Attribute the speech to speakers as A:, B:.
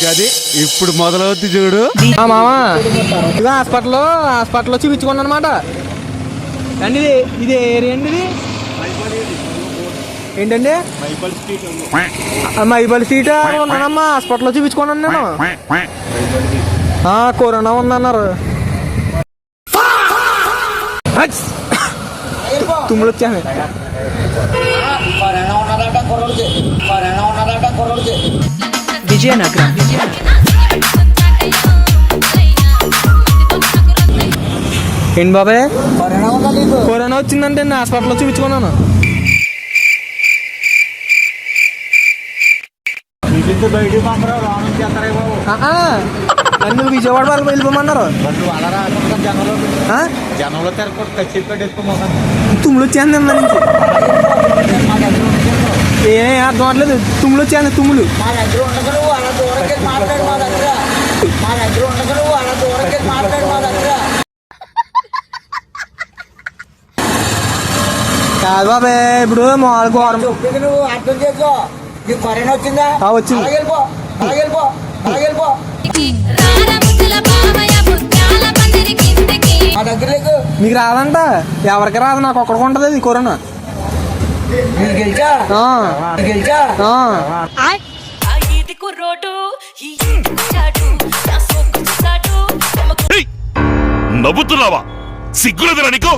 A: అది ఇప్పుడు మొదలవుద్ది చూడు.
B: మామా ఇది హాస్పిటల్లో చూపించుకున్నాను అనమాట అండి. ఇది ఏరియా అండి. ఇది ఏంటండి? మైబల్ సీట్ ఉన్నానమ్మా. హాస్పిటల్లో చూపించుకున్నాను నేను. కరోనా ఉందన్నారు. తుమ్ములు వచ్చాను.
C: విజయనగరం
B: ఏంటి బాబాయ్? కరోనా వచ్చిందంటే నేను హాస్పిటల్లో చూపించుకున్నాను. నన్ను విజయవాడ వరకు వెళ్ళిపోమన్నారు.
A: జనంలో
B: తుమ్ములు వచ్చాను నిన్న నుంచి. ఏ అర్థం అవట్లేదు. తుమ్ములు వచ్చాను. తుమ్ములు కాదు బాబాయ్. ఇప్పుడు మామూలు
D: అర్థం చేసుకో. నీకు కరోనా వచ్చిందా?
B: వచ్చింది. మీకు రాదంట. ఎవరికి రాదు, నాకు ఒక్కడికి ఉంటది అది కరోనా.
E: నవ్వుతున్నావా? సిగ్గులేదురా నీకు?